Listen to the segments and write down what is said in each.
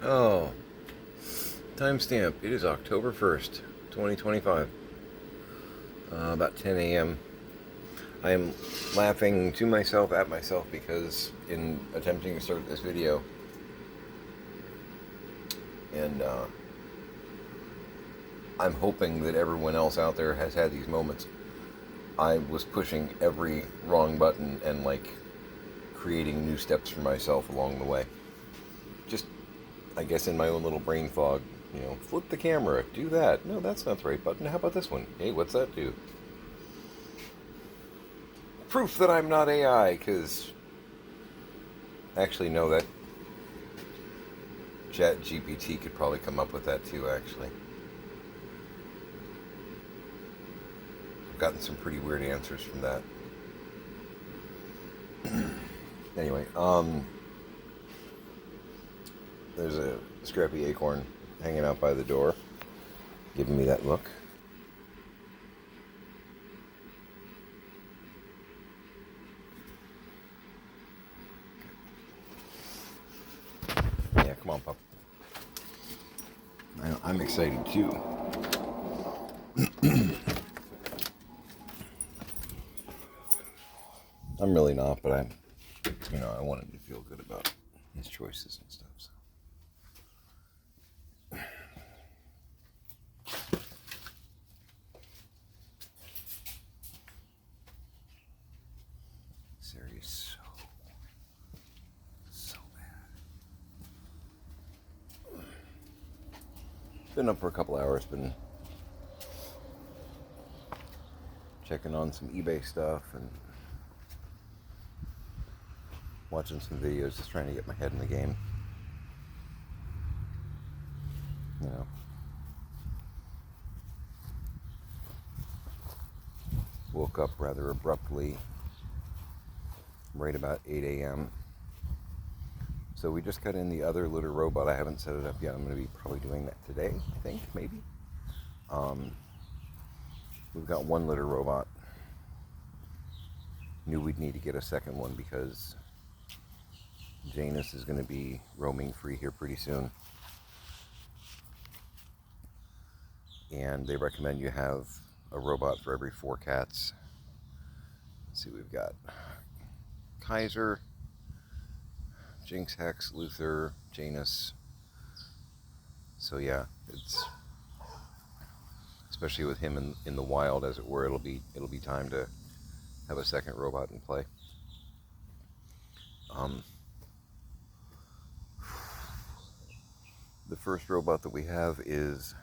Oh, timestamp. It is October 1st, 2025. About 10 a.m. I am laughing to myself at myself because in attempting to start this video and I'm hoping that everyone else out there has had these moments. I was pushing every wrong button and creating new steps for myself along the way. Just, I guess, in my own little brain fog, flip the camera, do that. No, that's not the right button. How about this one? Hey, what's that do? Proof that I'm not AI, because actually, no, that Chat GPT could probably come up with that too, actually. I've gotten some pretty weird answers from that. Anyway, there's a scrappy acorn hanging out by the door, giving me that look. Yeah, come on, pup. I'm excited too. I'm really not, but I want him to feel good about his choices and stuff. So. Serious, so bad. Been up for a couple hours. Been checking on some eBay stuff and watching some videos, just trying to get my head in the game. Woke up rather abruptly, right about 8 a.m. So we just got in the other litter robot. I haven't set it up yet. I'm going to be probably doing that today, I think, maybe. We've got one litter robot. Knew we'd need to get a second one because Janus is going to be roaming free here pretty soon. And they recommend you have a robot for every 4 cats. Let's see, we've got Kaiser, Jinx, Hex, Luther, Janus. So yeah, it's especially with him in the wild, as it were, it'll be time to have a second robot in play. The first robot that we have is,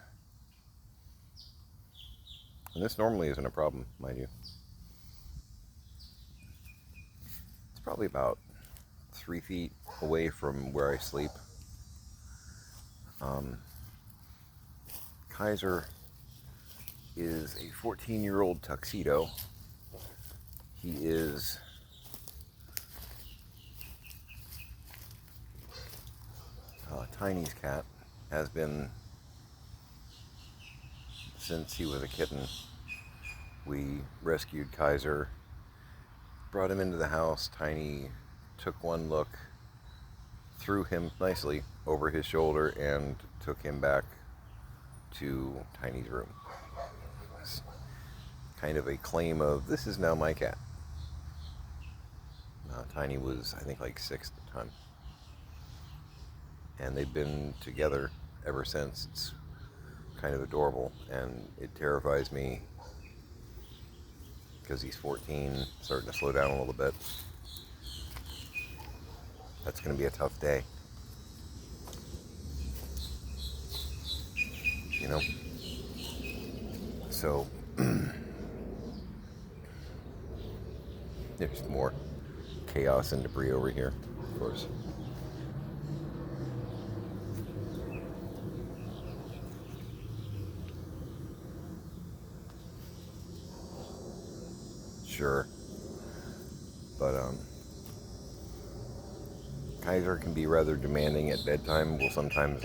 and this normally isn't a problem, mind you. It's probably about 3 feet away from where I sleep. Kaiser is a 14-year-old tuxedo. He is Tiny's cat, has been since he was a kitten. We rescued Kaiser, brought him into the house. Tiny took one look, threw him nicely over his shoulder, and took him back to Tiny's room. It's kind of a claim of, this is now my cat. Tiny was, I think, like 6 at the time. And they've been together ever since. It's kind of adorable, and it terrifies me because he's 14, starting to slow down a little bit. That's going to be a tough day. So there's more chaos and debris over here, of course. Sure. But Kaiser can be rather demanding at bedtime. We'll sometimes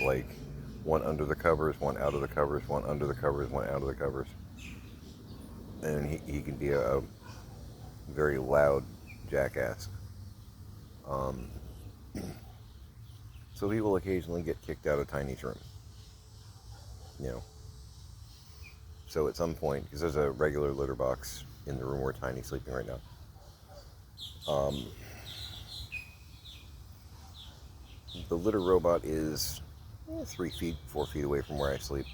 one under the covers, one out of the covers, one under the covers, one out of the covers. And he can be a very loud jackass. So he will occasionally get kicked out of Tiny's room. You know. So at some point, because there's a regular litter box in the room where Tiny's sleeping right now. The litter robot is 3 feet, 4 feet away from where I sleep.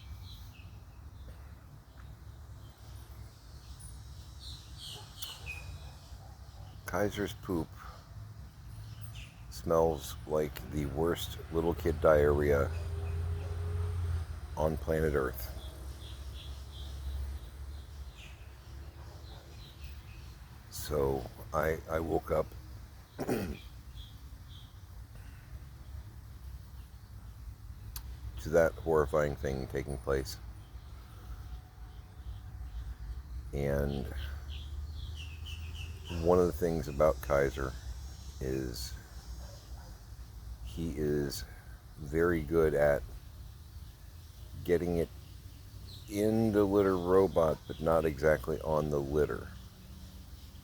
Kaiser's poop smells like the worst little kid diarrhea on planet Earth. So I woke up to that horrifying thing taking place. And one of the things about Kaiser is he is very good at getting it in the litter robot, but not exactly on the litter.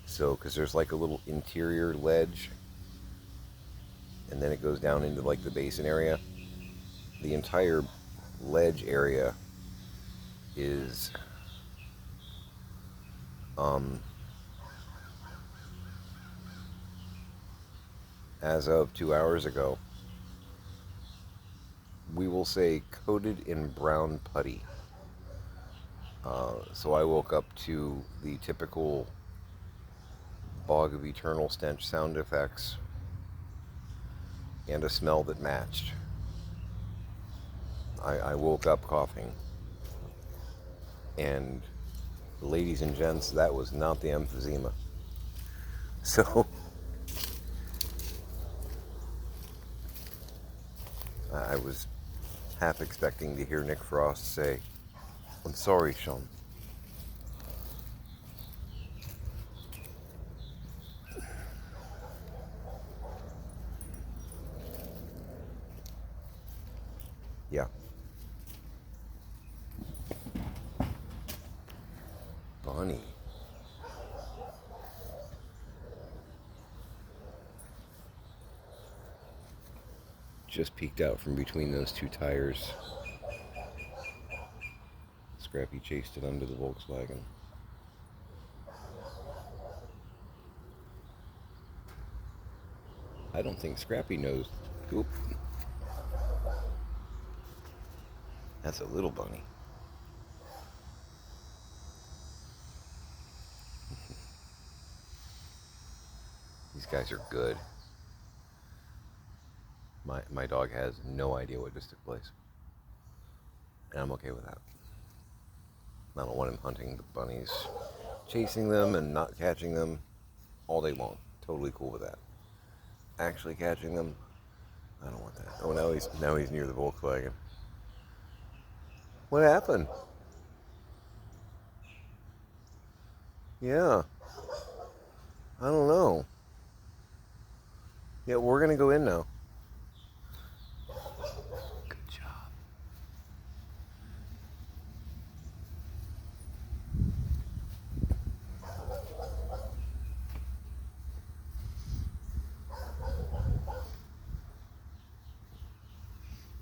So, because there's like a little interior ledge, and then it goes down into like the basin area. The entire ledge area is as of 2 hours ago, we will say coated in brown putty. So I woke up to the typical Bog of Eternal Stench sound effects and a smell that matched. I woke up coughing. And ladies and gents, that was not the emphysema. So I was half expecting to hear Nick Frost say, "I'm sorry, Sean." Yeah. Bonnie. Just peeked out from between those two tires. Scrappy chased it under the Volkswagen. I don't think Scrappy knows. Oop. That's a little bunny. These guys are good. My dog has no idea what just took place. And I'm okay with that. I don't want him hunting the bunnies, chasing them and not catching them all day long. Totally cool with that. Actually catching them, I don't want that. Oh, now he's near the Volkswagen. What happened? Yeah. I don't know. Yeah, we're gonna go in now. Good job.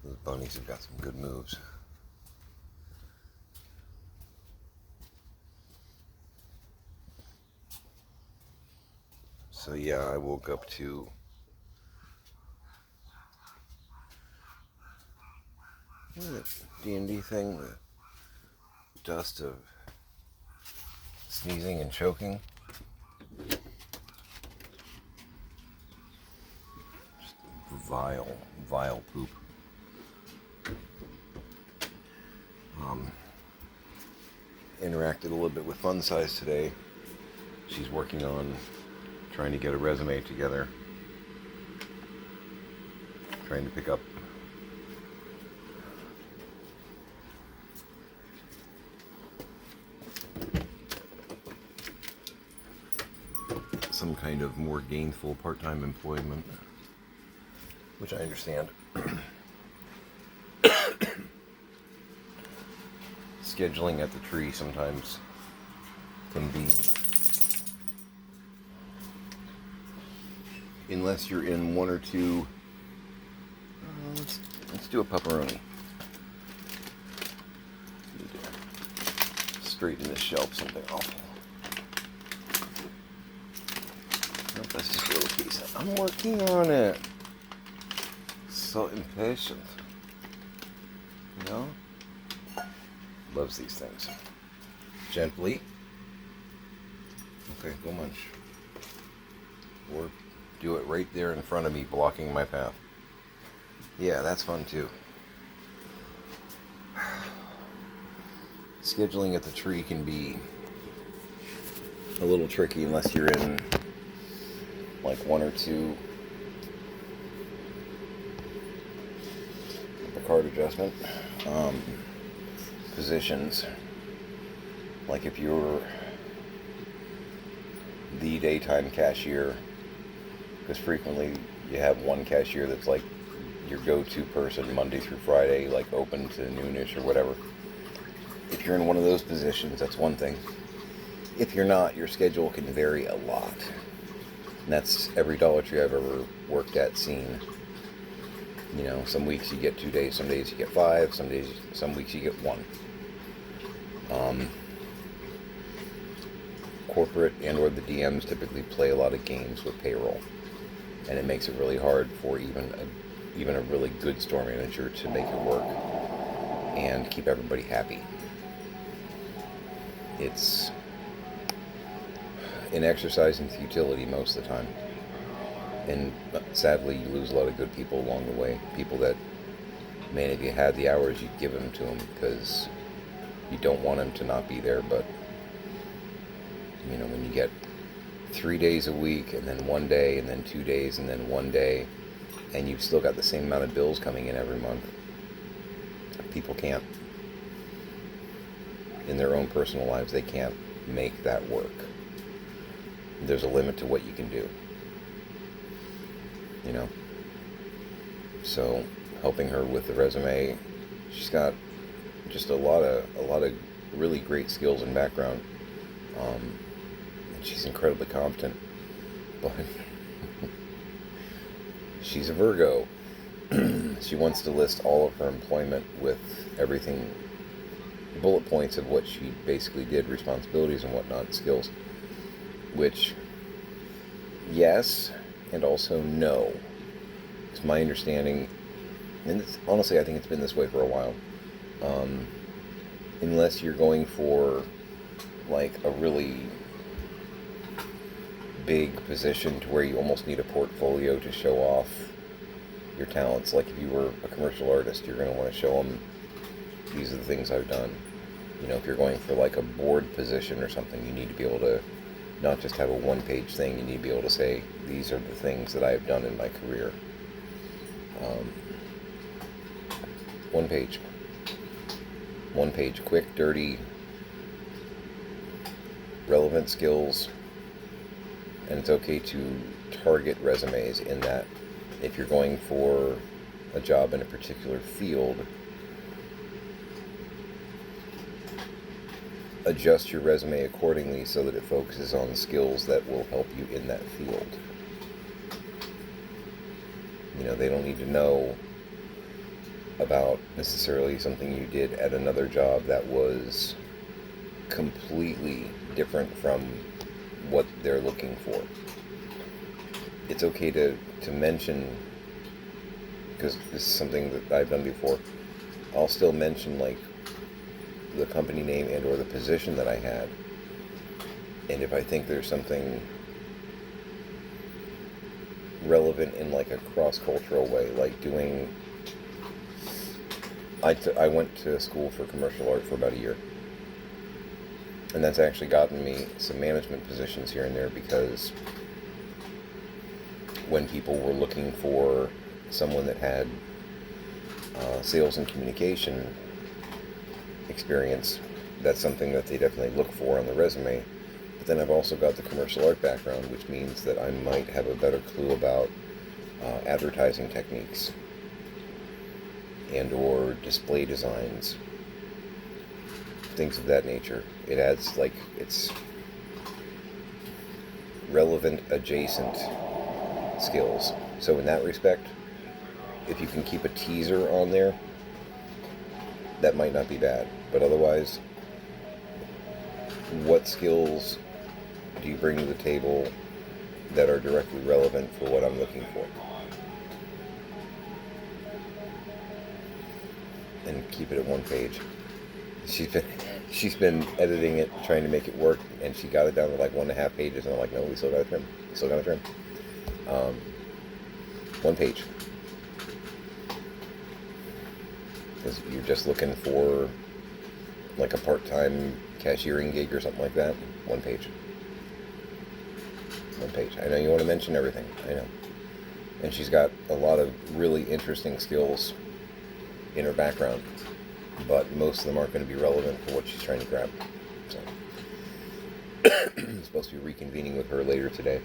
Those bunnies have got some good moves. So yeah, I woke up to what is it? D&D thing, the dust of sneezing and choking. Just vile poop. Interacted a little bit with Fun Size today. She's working on trying to get a resume together. Trying to pick up some kind of more gainful part-time employment, which I understand. Scheduling at the tree sometimes can be, unless you're in one or two do a pepperoni. Need to straighten this shelf, something awful. Nope, that's just a little piece. I'm working on it. So impatient. You know? Loves these things. Gently. Okay, go munch. Or do it right there in front of me, blocking my path. Yeah, that's fun too. Scheduling at the tree can be a little tricky unless you're in like one or two card adjustment positions. Like if you're the daytime cashier, because frequently you have one cashier that's like your go-to person Monday through Friday, like open to noonish or whatever. If you're in one of those positions, that's one thing. If you're not, your schedule can vary a lot. And that's every Dollar Tree I've ever worked at seen. You know, some weeks you get 2 days, some days you get 5, some weeks you get 1. Corporate and or the DMs typically play a lot of games with payroll, and it makes it really hard for even a really good store manager to make it work and keep everybody happy. It's an exercise in futility most of the time, and sadly you lose a lot of good people along the way. People that, man, if you had the hours, you'd give them to them because you don't want them to not be there. But you know, when you get 3 days a week and then 1 day and then 2 days and then 1 day, and you've still got the same amount of bills coming in every month, people can't, in their own personal lives, they can't make that work. There's a limit to what you can do, you know. So helping her with the resume, she's got just a lot of really great skills and background. She's incredibly competent, but she's a Virgo. She wants to list all of her employment with everything, bullet points of what she basically did, responsibilities and whatnot, skills. Which, yes, and also no. It's my understanding, and honestly I think it's been this way for a while. Unless you're going for like a really big position to where you almost need a portfolio to show off your talents. Like if you were a commercial artist, you're going to want to show them, these are the things I've done. You know, if you're going for like a board position or something, you need to be able to not just have a one-page thing. You need to be able to say, these are the things that I've done in my career. One page, quick, dirty, relevant skills. And it's okay to target resumes in that. If you're going for a job in a particular field, adjust your resume accordingly so that it focuses on skills that will help you in that field. You know, they don't need to know about necessarily something you did at another job that was completely different from what they're looking for. It's okay to mention, because this is something that I've done before, I'll still mention like the company name and or the position that I had, and if I think there's something relevant in like a cross-cultural way, like doing, I went to school for commercial art for about a year. And that's actually gotten me some management positions here and there, because when people were looking for someone that had sales and communication experience, that's something that they definitely look for on the resume. But then I've also got the commercial art background, which means that I might have a better clue about advertising techniques and or display designs, things of that nature. It adds, like, it's relevant adjacent skills. So in that respect, if you can keep a teaser on there, that might not be bad. But otherwise, what skills do you bring to the table that are directly relevant for what I'm looking for? And keep it at one page. She's been editing it, trying to make it work, and she got it down to like 1.5 pages, and I'm like, no, we still gotta trim. One page. Because you're just looking for like a part-time cashiering gig or something like that. One page. I know you want to mention everything. I know. And she's got a lot of really interesting skills in her background, but most of them aren't going to be relevant for what she's trying to grab. So I'm supposed to be reconvening with her later today.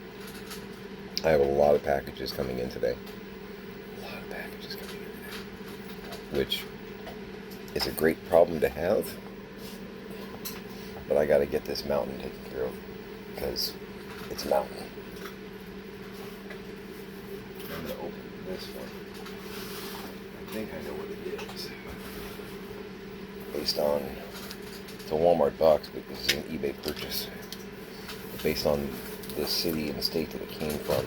I have a lot of packages coming in today. Which is a great problem to have, but I got to get this mountain taken care of because it's a mountain. I'm going to open this one. I think I know what it is. Based on, it's a Walmart box, but this is an eBay purchase. Based on the city and state that it came from.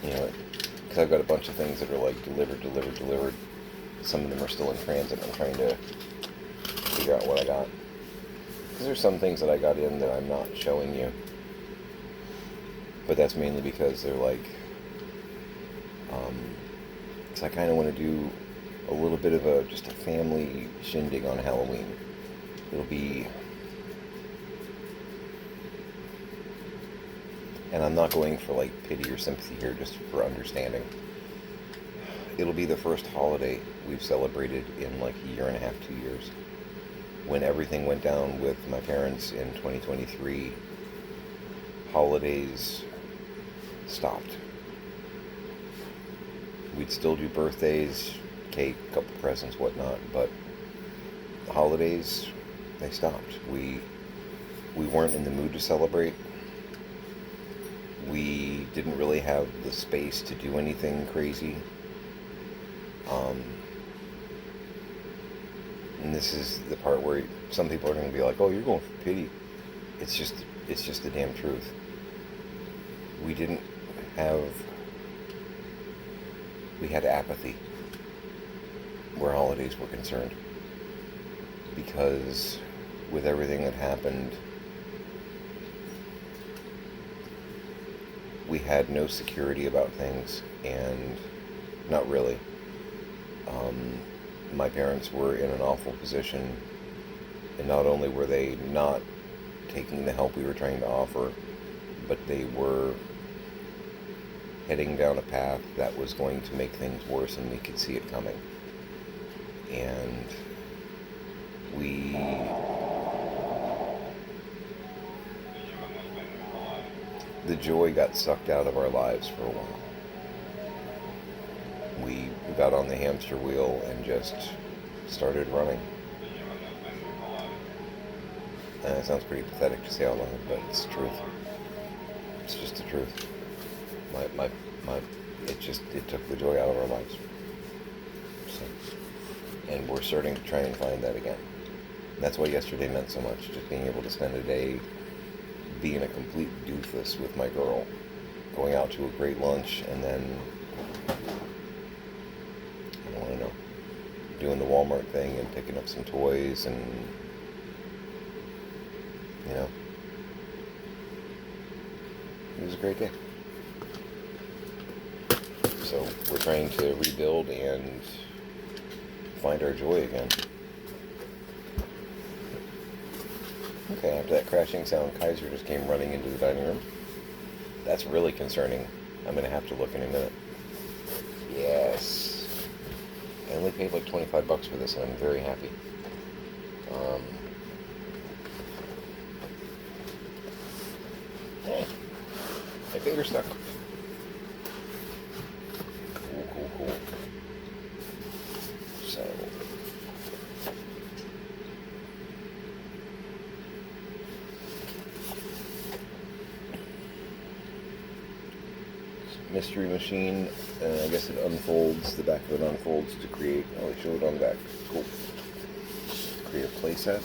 You know, because I've got a bunch of things that are like delivered. Some of them are still in transit. I'm trying to figure out what I got. Because there's some things that I got in that I'm not showing you. But that's mainly because they're like, because I kind of want to do a little bit of just a family shindig on Halloween. It'll be, and I'm not going for like pity or sympathy here, just for understanding. It'll be the first holiday we've celebrated in like a year and a half, 2 years. When everything went down with my parents in 2023, holidays stopped. We'd still do birthdays, cake, couple presents, whatnot, but the holidays, they stopped. We weren't in the mood to celebrate. We didn't really have the space to do anything crazy. And this is the part where some people are going to be like, oh, you're going for pity. It's just the damn truth. We had apathy where holidays were concerned. Because with everything that happened, we had no security about things, and not really. My parents were in an awful position, and not only were they not taking the help we were trying to offer, but they were heading down a path that was going to make things worse, and we could see it coming. And the joy got sucked out of our lives for a while. We got on the hamster wheel and just started running. And it sounds pretty pathetic to say out loud, but it's the truth. It's just the truth. It took the joy out of our lives. So, and we're starting to try and find that again. And that's why yesterday meant so much, just being able to spend a day being a complete doofus with my girl, going out to a great lunch, and then, I don't know, doing the Walmart thing and picking up some toys, and, you know, it was a great day. So we're trying to rebuild and find our joy again. Okay, after that crashing sound, Kaiser just came running into the dining room. That's really concerning. I'm going to have to look in a minute. Yes. I only paid like $25 for this, and I'm very happy. Hey, my finger's stuck. Cool. So, Mystery Machine And I guess it unfolds, the back of it unfolds to create, I'll show it on the back. Cool. Create a playset.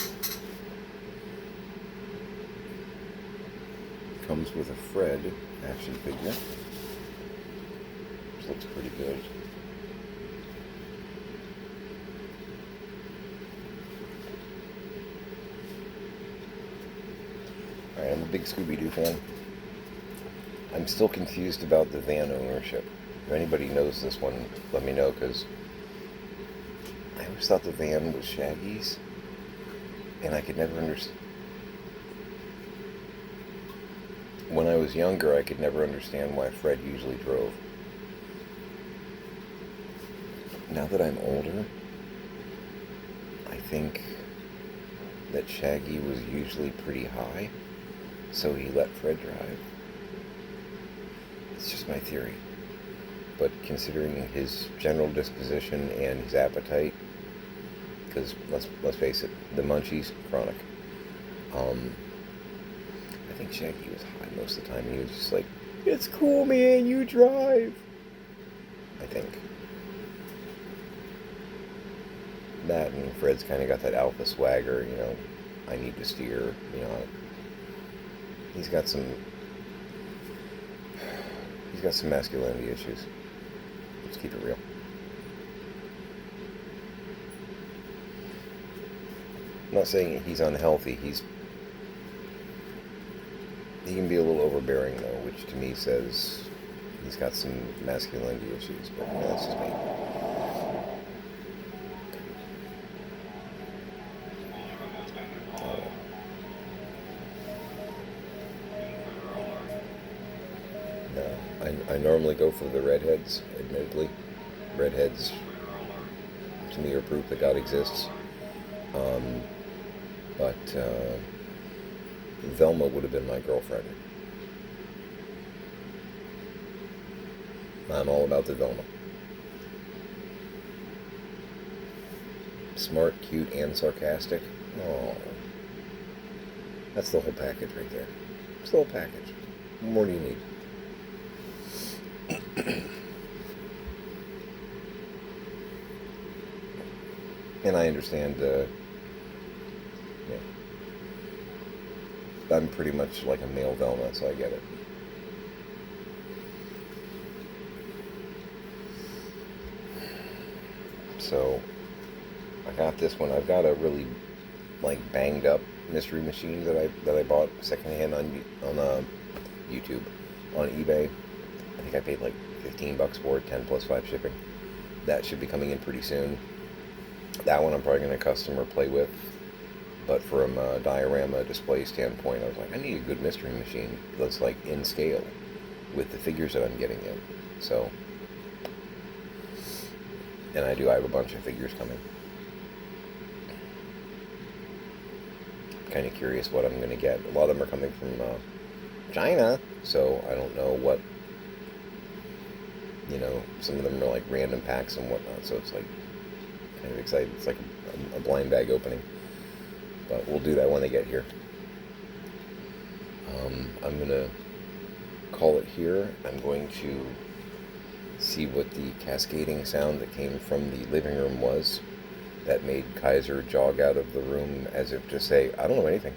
Comes with a Fred action figure, which looks pretty good. Alright, I'm a big Scooby-Doo fan. I'm still confused about the van ownership. If anybody knows this one, let me know, because I always thought the van was Shaggy's, and I could never understand. When I was younger, I could never understand why Fred usually drove. Now that I'm older, I think that Shaggy was usually pretty high, so he let Fred drive. It's just my theory. But considering his general disposition and his appetite, because let's face it, the munchies, chronic. I think Shaggy was high most of the time. He was just like, "It's cool, man, you drive." I think. That and Fred's kind of got that alpha swagger, you know, I need to steer, you know. He's got some masculinity issues. Let's keep it real. I'm not saying he's unhealthy. He can be a little overbearing, though, which to me says he's got some masculinity issues, but you know, that's just me. No, I normally go for the redheads, admittedly. Redheads, to me, are proof that God exists. But Velma would have been my girlfriend. I'm all about the Velma. Smart, cute, and sarcastic. Oh, that's the whole package right there. It's the whole package. What more do you need? And I understand, yeah. I'm pretty much like a male Velma, so I get it. So, I got this one. I've got a really, like, banged up mystery machine that I bought secondhand on YouTube, on eBay. I think I paid like $15 for it, 10 plus 5 shipping. That should be coming in pretty soon. That one I'm probably going to custom or play with. But from a diorama display standpoint, I was like, I need a good mystery machine that's like in scale with the figures that I'm getting in. So, and I have a bunch of figures coming. Kind of curious what I'm going to get. A lot of them are coming from China, so I don't know what, you know, some of them are like random packs and whatnot, so it's like kind of exciting. It's like a blind bag opening, but we'll do that when they get here. I'm going to call it here. I'm going to see what the cascading sound that came from the living room was that made Kaiser jog out of the room as if to say, I don't know anything.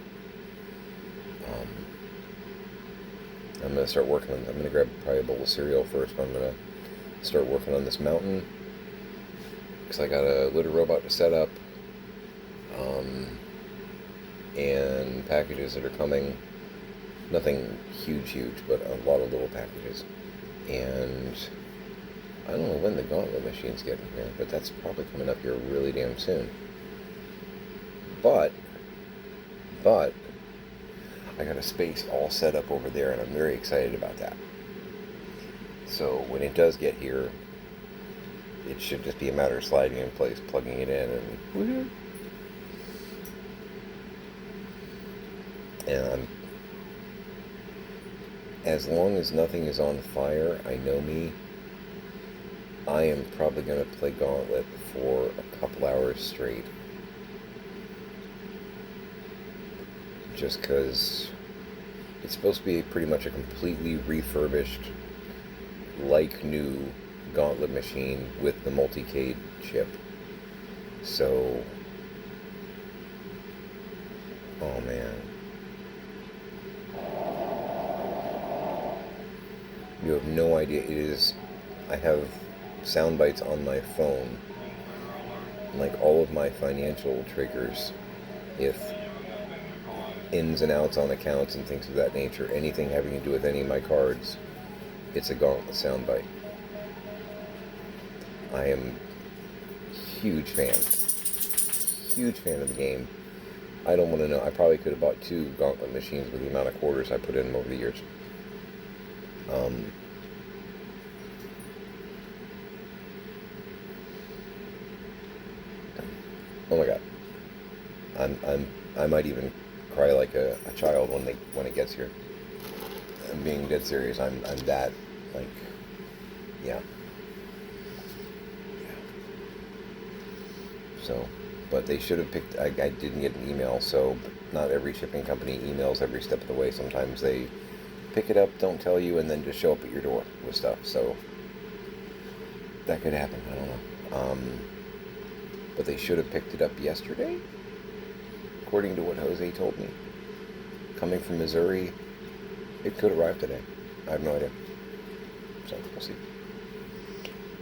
I'm going to start working on, I'm going to grab probably a bowl of cereal first, but I'm going to start working on this mountain, because I got a litter robot to set up, and packages that are coming. Nothing huge, but a lot of little packages. And I don't know when the gauntlet machine's getting here, but that's probably coming up here really damn soon. But I got a space all set up over there, and I'm very excited about that. So when it does get here, it should just be a matter of sliding in place, plugging it in, and woohoo! And as long as nothing is on fire, I know me, I am probably going to play Gauntlet for a couple hours straight. Just because it's supposed to be pretty much a completely refurbished, like new Gauntlet machine with the Multicade chip. So, oh man. You have no idea. It is, I have sound bites on my phone, like all of my financial triggers, if ins and outs on accounts and things of that nature, anything having to do with any of my cards, it's a Gauntlet soundbite. I am huge fan of the game. I don't want to know. I probably could have bought 2 Gauntlet machines with the amount of quarters I put in them over the years. Oh my god. I might even cry like a child when it gets here. I'm being dead serious. I'm that, like, yeah. So, but they should have picked. I didn't get an email, so not every shipping company emails every step of the way. Sometimes they pick it up, don't tell you, and then just show up at your door with stuff. So that could happen. I don't know. But they should have picked it up yesterday, according to what Jose told me. Coming from Missouri, it could arrive today. I have no idea. So we'll see.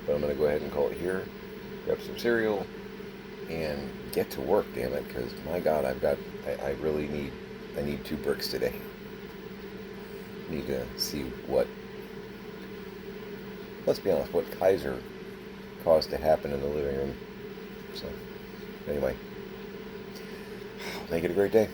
But I'm going to go ahead and call it here. Grab some cereal and get to work, damn it, because my god, I really need 2 bricks today. Need to see what, let's be honest, what Kaiser caused to happen in the living room. So, anyway, make it a great day.